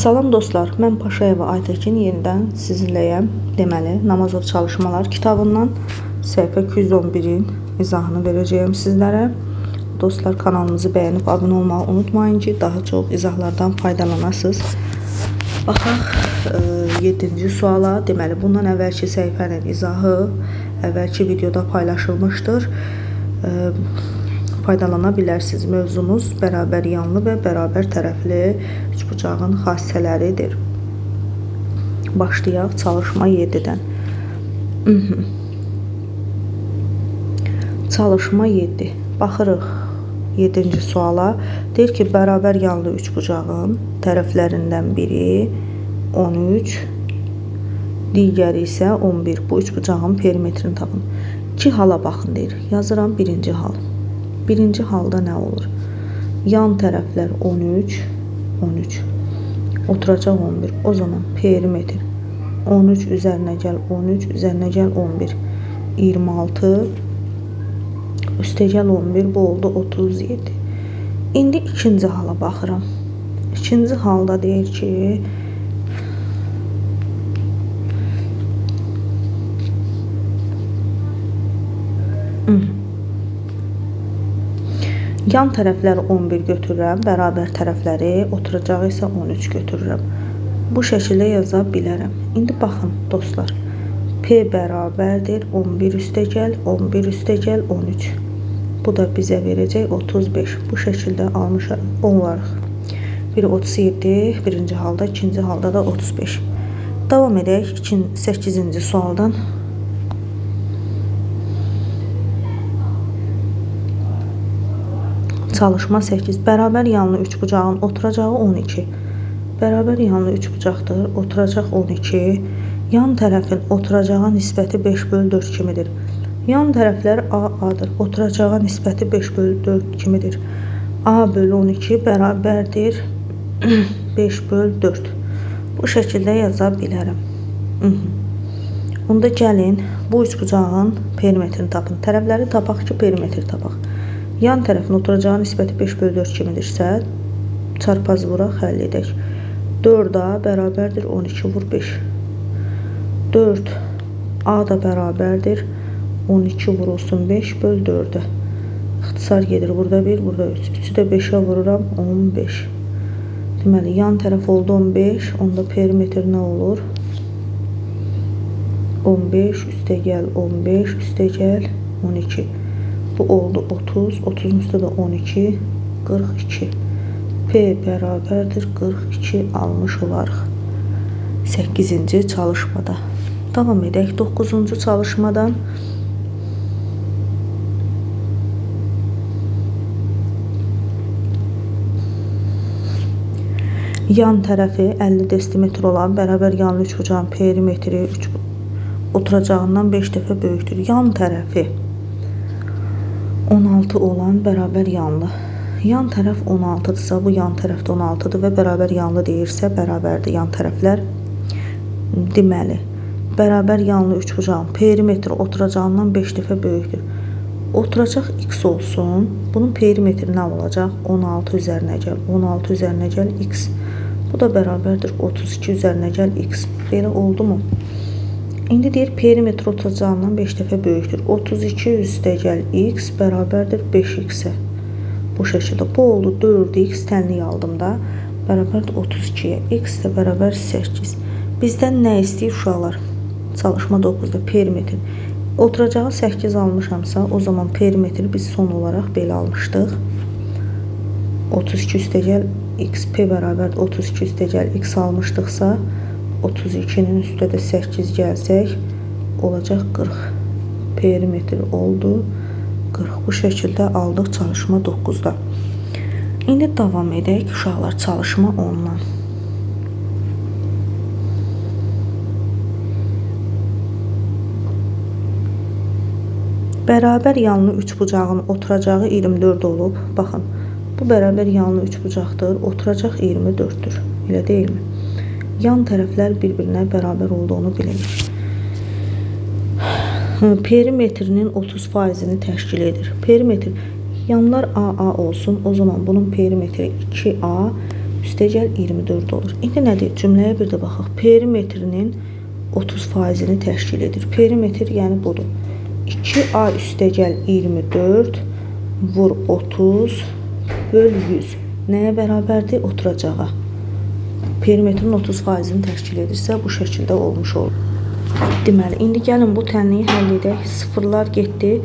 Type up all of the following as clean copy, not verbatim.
Salam dostlar, mən Paşayeva Aytekin yenidən sizinləyəm. Deməli, Namazov çalışmalar kitabından səhifə 211-in izahını verəcəyəm sizlərə. Dostlar, kanalımızı bəyənib abunə olmağı unutmayın ki, daha çox izahlardan faydalanasınız. Baxaq 7-ci suala. Deməli, bundan əvvəlki səhifənin izahı əvvəlki videoda paylaşılmışdır. Faydalana bilərsiniz. Mövzumuz bərabər yanlı və bərabər tərəfli üçbucağın xassələridir. Başlayaq çalışma 7-dən. Çalışma 7. Baxırıq 7-ci suala. Deyir ki, bərabər yanlı üçbucağın tərəflərindən biri 13, digəri isə 11. Bu üçbucağın perimetrini tapın. İki hala baxın deyir. Yazıram birinci hal. Birinci halda nə olur? Yan tərəflər 13, 13. Oturacaq 11. O zaman perimetr 13 üzərinə gəl 13, üzərinə gəl 11. 26 üstə gəl 11, bu oldu 37. İndi ikinci hala baxıram. İkinci halda deyir ki, yan tərəfləri 11 götürürəm, bərabər tərəfləri, oturacağı isə 13 götürürəm. Bu şəkildə yaza bilərəm. İndi baxın dostlar. P bərabərdir 11 üstə gəl, 11 üstə gəl 13. Bu da bizə verəcək 35. Bu şəkildə almışıq onlarıq. Biri 37, birinci halda, ikinci halda da 35. Davam edək 8-ci sualdan. Çalışma 8. Bərabər yanlı üçbucağın oturacağı 12. Bərabər yanlı üçbucaqdır. Oturacaq 12. Yan tərəfin oturacağı nisbəti 5/4 kimidir. Yan tərəflər A-A'dır. Oturacağı nisbəti 5/4 kimidir. A bölü 12 bərabərdir 5/4. Bu şəkildə yaza bilərəm. Onda gəlin bu üçbucağın perimetrini tapın. Tərəfləri tapaq ki, perimetri tapaq. Yan tərəfin oturacağı nisbəti 5/4 kimidirsə, çarpaz vuraq, həll edək. 4A bərabərdir 12 vur 5. 4 A da bərabərdir 12 vurulsun 5/4'e. İxtisar gedir. Burada 1, burada 3. 3'ü də 5'ə vururam 15. Deməli, yan tərəf oldu 15. Onda perimetr nə olur? 15 üstə gəl 15 üstə gəl 12. Bu oldu 30. 30'un üstə də 12. 42. P bərabərdir 42 almış olarıq. 8-ci çalışmada. Davam edək 9-cu çalışmadan. Yan tərəfi 50 desimetr olan bərabər yanlı üçbucağın perimetri oturacağından 5 dəfə böyükdür. Yan tərəfi 16 olan bərabər yanlı. Yan tərəf 16-dırsa, bu yan tərəfdə 16-dır və bərabər yanlı deyirsə, bərabərdir yan tərəflər. Deməli, bərabər yanlı üçbucağın perimetri oturacağından 5 dəfə böyükdür. Oturacaq x olsun. Bunun perimetri nə olacaq? 16 üzərinə gəl. 16 üzərinə gəl x. Bu da bərabərdir 32 üzərinə gəl x. Belə oldu mu? İndi deyir perimetr oturacağından 5 dəfə böyükdür. 32 üstə gəl x bərabərdir 5x-ə. Bu şəkildə. Bu oldu 4x tənlik aldım da. Bərabərdir 32-yə. X də bərabər 8. Bizdən nə istəyir uşaqlar? Çalışma 9-da perimetr. Oturacağı 8 almışamsa, o zaman perimetri biz son olaraq belə almışdıq. 32 üstə gəl x p bərabərdir 32 üstə gəl x almışdıqsa, 32'nin üstə də 8 gəlsək, olacaq 40. Perimetr oldu 40. Bu şəkildə aldıq çalışma 9-da. İndi davam edək uşaqlar çalışma 10-dan. Bərabər yanlı üçbucağın oturacağı 24 olub. Baxın, bu bərabər yanlı üçbucaqdır. Oturacaq 24'dür. Elə deyilmi? Yan tərəflər bir-birinə bərabər olduğunu bilirik. Perimetrinin 30%'ni təşkil edir. Perimetr yanlar AA olsun. O zaman bunun perimetri 2A üstəgəl 24 olur. İndi nədir? Cümləyə bir də baxaq. Perimetrinin 30%-ni təşkil edir. Perimetr yəni budur. 2a üstəgəl 24 vur 30 böl 100. Nəyə bərabərdir? Oturacağa. Perimetrin 30%-ni təşkil edirsə bu şəkildə olmuş olur. Deməli, indi gəlin bu tənliyi həll edək. Sıfırlar getdi.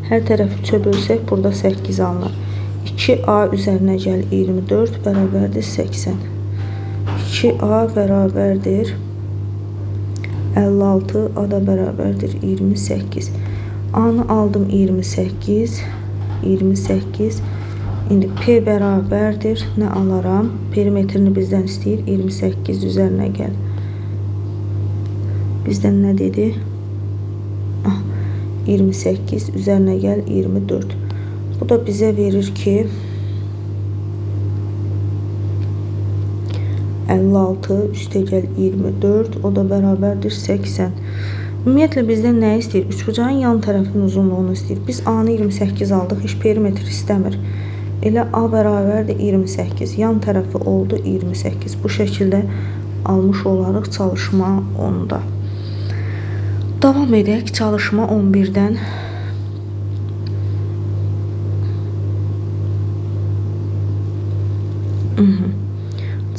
Hər tərəfi 3-ə bölsək, burada 8 alınır. 2a üzərinə gəl 24 bərabərdir 80. 2a bərabərdir 56, a da bərabərdir 28. A-nı aldım 28. 28. İndi P bərabərdir. Nə alaram? Perimetrini bizdən istəyir. 28 üzərinə gəl. Bizdən nə dedi? 28 üzərinə gəl 24. Bu da bizə verir ki 56 üstəgəl 24, o da bərabərdir 80. Ümumiyyətlə bizdən nə istəyir? Üçbucağın yan tərəfinin uzunluğunu istəyir. Biz A-nı 28 aldıq, heç perimetr istəmir. Elə A bərabərdir 28. Yan tərəfi oldu 28. Bu şəkildə almış olarıq çalışma 10-da. Davam edək. Çalışma 11-dən.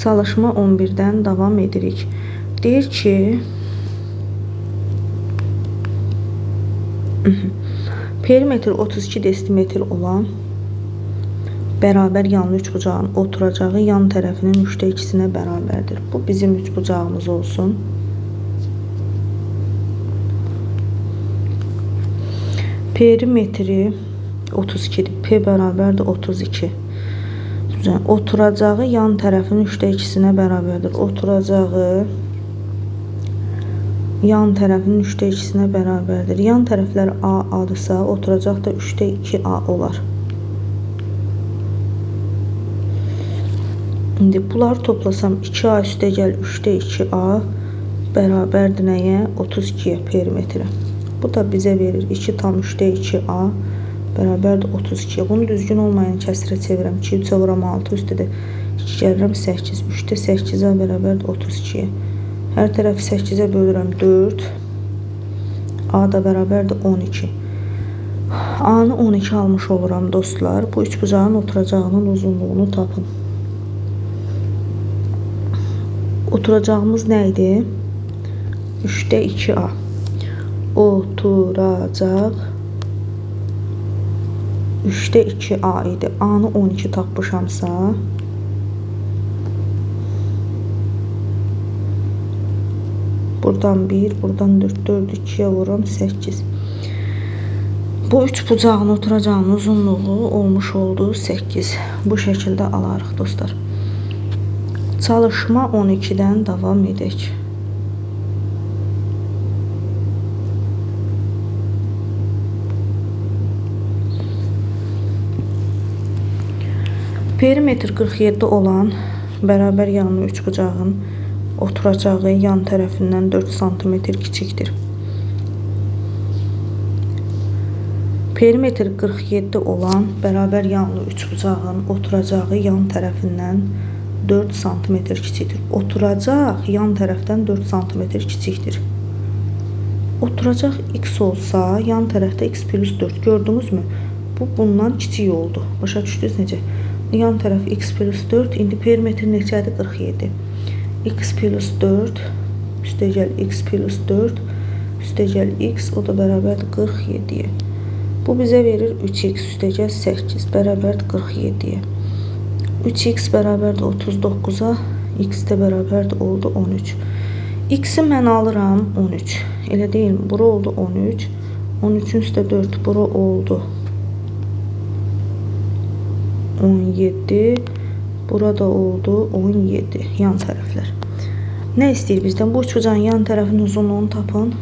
Çalışma 11-dən davam edirik. Deyir ki, perimetr 32 desimetr olan bərabər yanlı üçbucağın oturacağı yan tərəfinin 3'də 2'sinə bərabərdir. Bu bizim üçbucağımız olsun. Perimetri 32'dir. P bərabərdir 32. Oturacağı yan tərəfinin 3'də 2'sinə bərabərdir. Oturacağı yan tərəfinin 3'də 2'sinə bərabərdir. Yan tərəflər A adırsa, oturacaq da 3'də 2A olar. İndi bunları toplasam 2A üstəgəl 3'də 2A bərabərdir nəyə? 32'yə perimetrə. Bu da bizə verir 2 tam 3'də 2A bərabərdir 32'yə. Bunu düzgün olmayan kəsrə çevirəm. 2 3'ə vuram 6 üstə də 2 gəlirəm 8. 3'də 8'ə bərabərdir 32'yə. Hər tərəfi 8'ə bölürəm 4. A da bərabərdir 12. A-nı 12 almış oluram dostlar. Bu üçbucağın oturacağının uzunluğunu tapın. Oturacağımız nə idi? 3'də 2A. Oturacaq 3'də 2A idi. A-nı 12 tapmışamsa buradan 1, buradan 4, 4 2'yə vuram 8. Bu üçbucağın oturacağının uzunluğu olmuş oldu 8. Bu şəkildə alarıq dostlar. Çalışma 12'dən davam edək. Perimetr 47 olan bərabər yanlı üçbucağın oturacağı yan tərəfindən 4 cm kiçikdir. Perimetr 47 olan bərabər yanlı üçbucağın oturacağı yan tərəfindən 4 cm kiçikdir. Oturacaq yan tərəfdən 4 cm kiçikdir. Oturacaq x olsa yan tərəfdə x plus 4. Gördünüz mü? Bu bundan kiçik oldu. Başa düşdünüz necə? Yan tərəf x plus 4. İndi perimetr neçədir? 47. X plus 4 üstəgəl x plus 4 üstəgəl x, o da bərabərdir 47'yə. Bu bizə verir 3x üstəgəl 8 bərabərdir 47'yə. 3x bərabərdir 39'a, x də bərabərdir oldu 13. X'i mən alıram 13. Elə deyil mi? Bura oldu 13. 13'ün üstə 4, bura oldu 17. Burada oldu 17 yan tərəflər. Nə istəyir bizdən? Bu üçbucağın yan tərəfinin uzunluğunu tapın.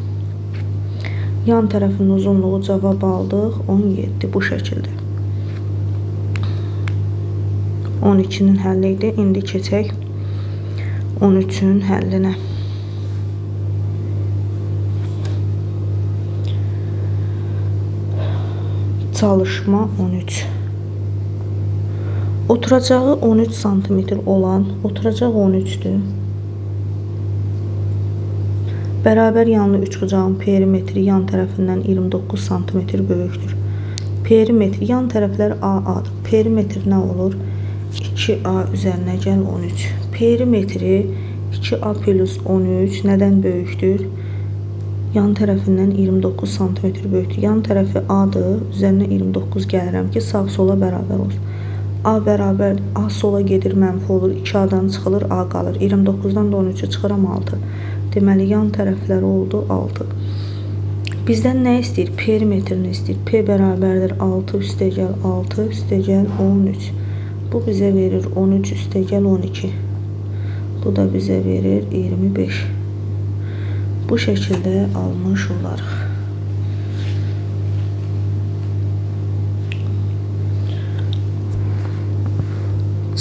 Yan tərəfinin uzunluğu cavab aldıq 17 bu şəkildə. 12'nin həlli idi. İndi keçək 13'ün həllinə. Çalışma 13. Oturacağı 13 santimetr olan, oturacağı 13'dür. Bərabər yanlı üçbucağın perimetri yan tərəfindən 29 santimetr böyükdür. Perimetr yan tərəflər AA-dır. Perimetr nə olur? 2A üzərinə gəl 13. Perimetri 2A plus 13 nədən böyükdür? Yan tərəfindən 29 santimetr böyükdür. Yan tərəfi A-dır. Üzərinə 29 gəlirəm ki, sağ sola bərabər olsun. A bərabər, A sola gedir, mənfi olur. 2A-dan çıxılır, A qalır. 29-dan da 13-ü çıxıram 6. Deməli, yan tərəfləri oldu 6. Bizdən nə istəyir? Perimetrini istəyir. P bərabərdir 6 üstəgəl 6 üstəgəl 13. Bu bizə verir 13 üstəgəl 12. Bu da bizə verir 25. Bu şəkildə almış olarıq.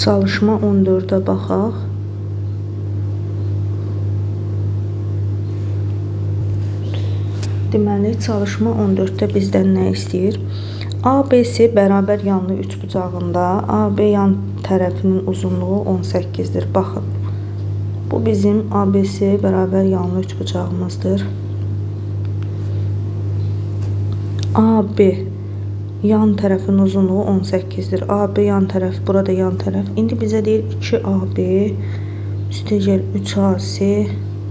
Çalışma 14'ə baxaq. Deməli, çalışma 14'də bizdən nə istəyir? ABC bərabər yanlı üçbucağında AB yan tərəfinin uzunluğu 18'dir. Baxın. Bu bizim ABC bərabər yanlı üçbucağımızdır. AB yan tərəfin uzunluğu 18'dir. AB yan tərəf, burada yan tərəf. İndi bizə deyir 2AB üstəgəl 3AC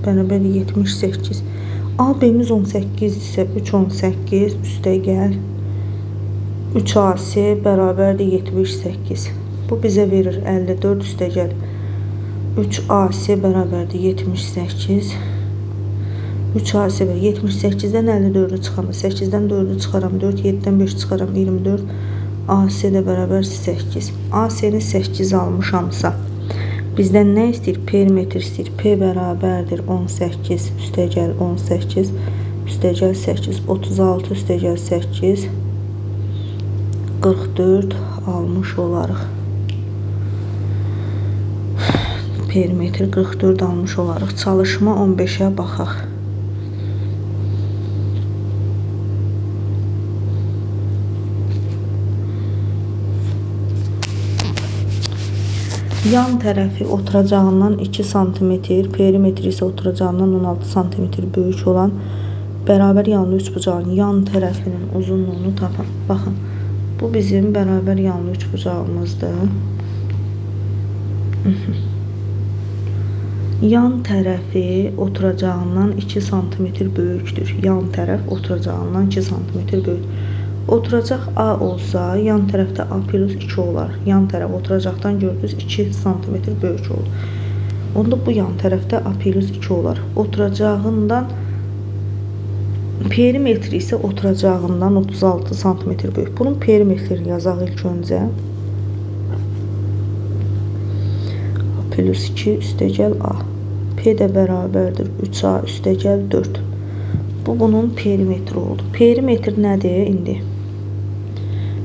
bərabər 78. AB'miz 18 ise 3 18 üstəgəl 3AC bərabərdir 78. Bu bizə verir 54 üstəgəl 3AC bərabərdir 78. 3AC və 78'dən 54'ü çıxanda 8'dən 4'ü çıxaram 4, 7'dən 5 çıxaram 24. AC də bərabər 8. AC-ni 8 almışamsa bizdən nə istəyir? Perimetr istəyir. P bərabərdir 18 üstəgəl 18 üstəgəl 8. 36 üstəgəl 8 44 almış olarıq. Perimetr 44 almış olarıq. Çalışma 15'ə baxaq. Yan tərəfi oturacağından 2 cm, perimetri isə oturacağından 16 cm böyük olan bərabər yanlı üçbucağın yan tərəfinin uzunluğunu tapın. Baxın, bu bizim bərabər yanlı üçbucağımızdır. Yan tərəfi oturacağından 2 cm böyükdür. Yan tərəf oturacağından 2 cm böyükdür. Oturacaq A olsa, yan tərəfdə A plus 2 olar. Yan tərəf oturacaqdan gördünüz 2 cm böyük olur. Onda bu yan tərəfdə A plus 2 olar. Oturacağından perimetri isə oturacağından 36 cm böyük. Bunun perimetrini yazaq ilk öncə. A plus 2 üstəgəl A. P də bərabərdir 3A üstəgəl 4. Bu bunun perimetri oldu. Perimetr nədir indi?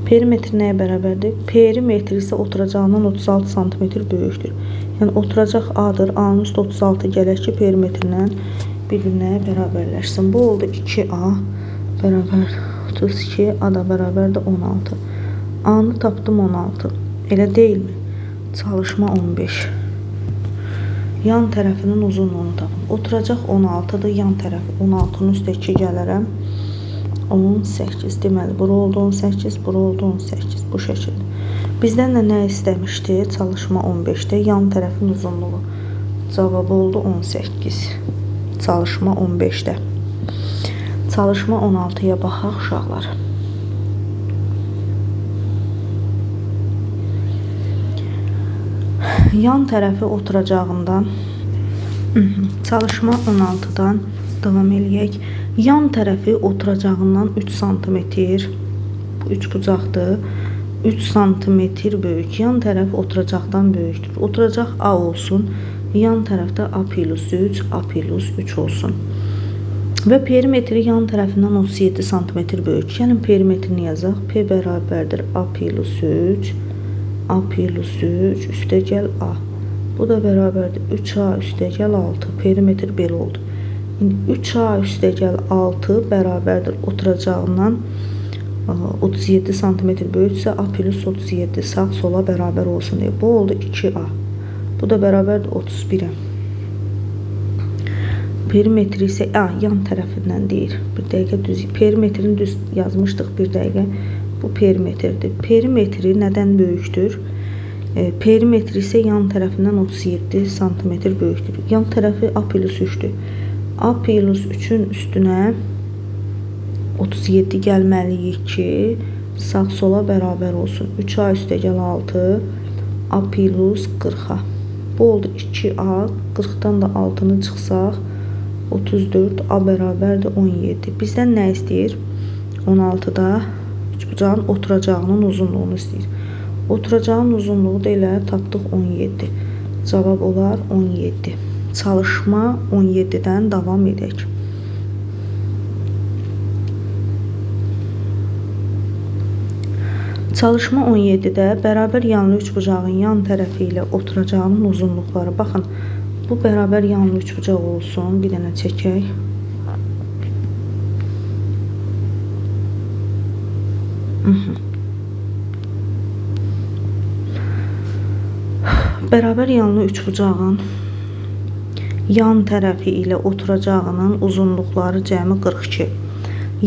Perimetr nəyə bərabərdir? Perimetr isə oturacağından 36 cm böyükdür. Yəni oturacaq A-dır. A-nın üstü 36 gələk ki, perimetrlə bir-birinə bərabərləşsin. Bu oldu 2A bərabər 32, A da bərabərdir 16. A-nı tapdım 16. Elə deyilmi? Çalışma 15. Yan tərəfinin uzunluğunu tapın. Oturacaq 16'dır. Yan tərəfi 16'nın üstə 2 gələrəm. 18. Deməli, bura oldu 18, bura oldu 18. Bu şəkildə. Bizdən də nə istəmişdi? Çalışma 15'də yan tərəfin uzunluğu. Cavabı oldu 18. Çalışma 15'də. Çalışma 16'ya baxaq uşaqlar. Yan tərəfi oturacağından çalışma 16'dan devam eləyək. Yan tərəfi oturacağından 3 cm, bu üçbucaqdır, 3 cm böyük. Yan tərəf oturacaqdan böyükdür. Oturacaq A olsun, yan tərəfdə A plus 3, A plus 3 olsun. Və perimetri yan tərəfindən 37 cm böyük. Gəlin perimetrini yazaq. P bərabərdir A plus 3, A plus 3 üstəgəl A. Bu da bərabərdir 3A üstəgəl 6. Perimetr belə oldu. İndi 3A üstəgəl 6 bərabərdir oturacağından 37 santimetr böyüksə A plus 37 sağ sola bərabər olsun deyə. Bu oldu 2A. Bu da bərabərdir 31-ə. Perimetri isə yan tərəfindən deyir. Bir dəqiqə düz. Perimetrini düz yazmışdıq bir dəqiqə. Bu perimetrdir. Perimetri nədən böyükdür? Perimetri isə yan tərəfindən 37 santimetr böyükdür. Yan tərəfi A plus 3'dür. A plus 3'ün üstünə 37 gəlməliyik ki, sağ sola bərabər olsun. 3A üstəgəl 6, A plus 40'a. Bu oldu 2A, 40'dan da 6'nı çıxsaq, 34, A bərabərdir 17. Bizdən nə istəyir? 16'da üçbucağın oturacağının uzunluğunu istəyir. Oturacağın uzunluğu da elə tapdıq 17. Cavab olar 17. Çalışma 17'dən davam edək. Çalışma 17'də bərabər yanlı üçbucağın yan tərəfi ilə oturacağının uzunluqları. Baxın, bu bərabər yanlı üçbucaq olsun. Bir dənə çəkək. Bərabər yanlı üçbucağın yan tərəfi ilə oturacağının uzunluqları cəmi 42.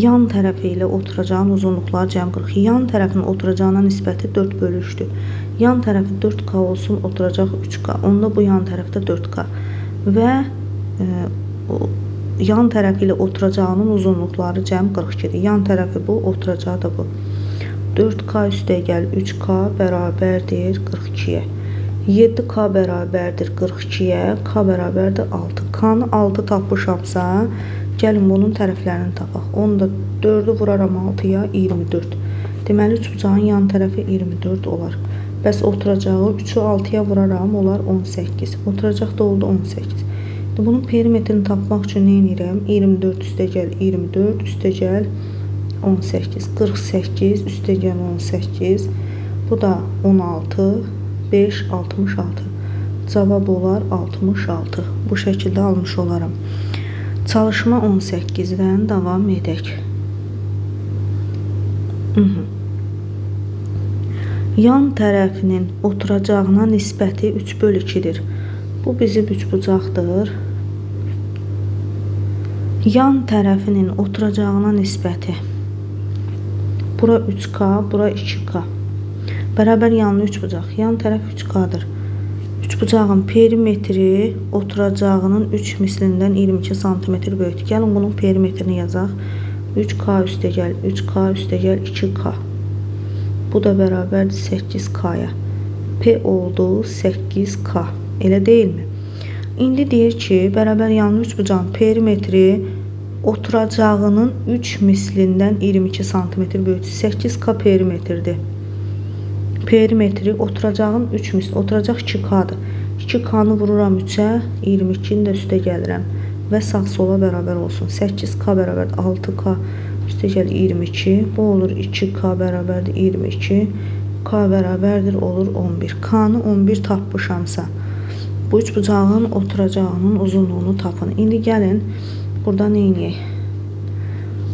Yan tərəfi ilə oturacağın uzunluqları cəmi 42. Yan tərəfinin oturacağına nisbəti 4/3'dür. Yan tərəfi 4K olsun, oturacaq 3K. Onda bu yan tərəfdə 4K. Və yan tərəfi ilə oturacağının uzunluqları cəmi 42'dir. Yan tərəfi bu, oturacağı da bu. 4K üstəgəl 3K bərabərdir 42'yə. 7K bərabərdir 42'yə, K bərabərdir 6. K'nı 6 tapmışamsa, gəlin bunun tərəflərini tapaq. Onu da 4'ü vuraram 6'ya, 24. Deməli, üçbucağın yan tərəfi 24 olar. Bəs oturacağı 3'ü 6'ya vuraram, olar 18. Oturacaq da oldu 18. Bunun perimetrini tapmaq üçün nə edirəm? 24 üstəgəl 24 üstəgəl 18. 48 üstəgəl 18. Bu da 16. 5, 66. Cavab olar 66. Bu şəkildə almış olaram. Çalışma 18'dən davam edək. Yan tərəfinin oturacağına nisbəti 3/2'dir. Bu bizim üçbucaqdır. Yan tərəfinin oturacağına nisbəti. Bura 3K, bura 2K. Bərabər yanlı üçbucaq. Yan tərəf 3K'dır. Üçbucağın perimetri oturacağının 3 mislindən 22 santimetr böyükdür. Gəlin bunun perimetrini yazaq. 3K üstəgəl 3K üstəgəl 2K. Bu da bərabərdir 8K'ya. P oldu 8K. Elə deyilmi? İndi deyir ki, bərabər yanlı üçbucağın perimetri oturacağının 3 mislindən 22 santimetr böyükdür. 8K perimetrdir. Perimetri oturacağın 3 misli, oturacaq 2K'dır. 2K'nı vururam 3'ə, 22'ni də üstə gəlirəm və sağ sola bərabər olsun. 8K bərabərdir 6K üstəgəl 22. Bu olur 2K bərabərdir 22. K bərabərdir olur 11. K'nı 11 tapmışamsa, bu üçbucağın oturacağının uzunluğunu tapın. İndi gəlin, burada nə edək?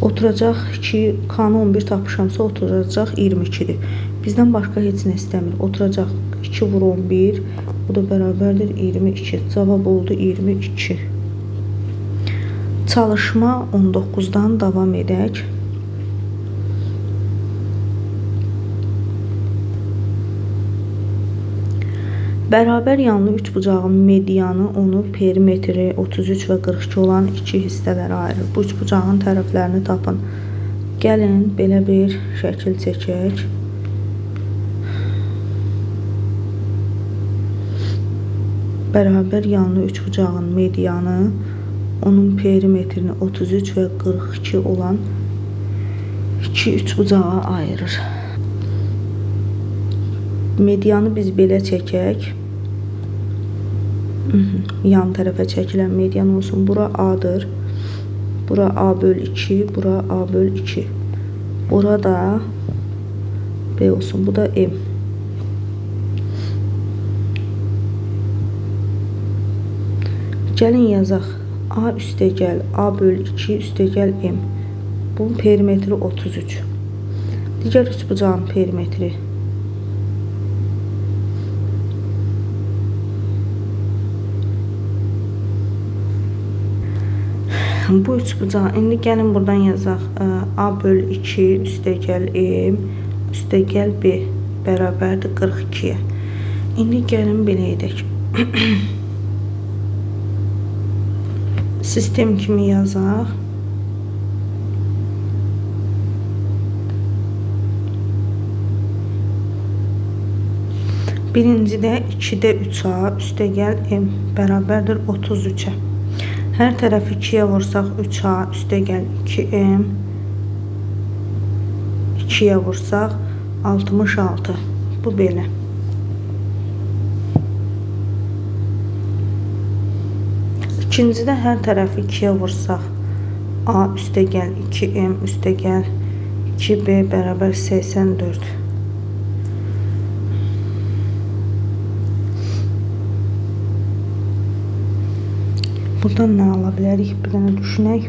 Oturacaq 2K'nı 11 tapmışamsa, oturacaq 22'dir. Bizdən başqa heç nə istəmir. Oturacaq 2 vur 11. Bu da bərabərdir 22. Cavab oldu 22. Çalışma 19'dan davam edək. Bərabər yanlı üçbucağın medianı onu perimetri 33 və 42 olan 2 hissələrə ayırır. Bu üçbucağın tərəflərini tapın. Gəlin belə bir şəkil çəkək. Bərabər yanlı üçbucağın medianı onun perimetrini 33 və 42 olan 2 üçbucağa ayırır. Medianı biz belə çəkək. Yan tərəfə çəkilən median olsun. Bura A'dır. Bura A böl 2. Bura A böl 2. Bura da B olsun. Bu da M. Gəlin yazaq. A üstəgəl A böl 2 üstəgəl M. Bunun perimetri 33. Digər üçbucağın perimetri bu üçbucağı. İndi gəlin buradan yazaq. A bölü 2 üstəgəl M üstəgəl B bərabərdir 42-yə. İndi gəlin belə edək. Sistem kimi yazaq. Birincidə 2-də 3A üstəgəl M bərabərdir 33-ə. Hər tərəfi 2-yə vursaq 3A üstəgəl 2M 2-yə vursaq 66. Bu belə. İkincidə hər tərəfi 2-yə vursaq A üstəgəl 2M üstəgəl 2B bərabər 84. Buradan nə ala bilərik? Bir dənə düşünək.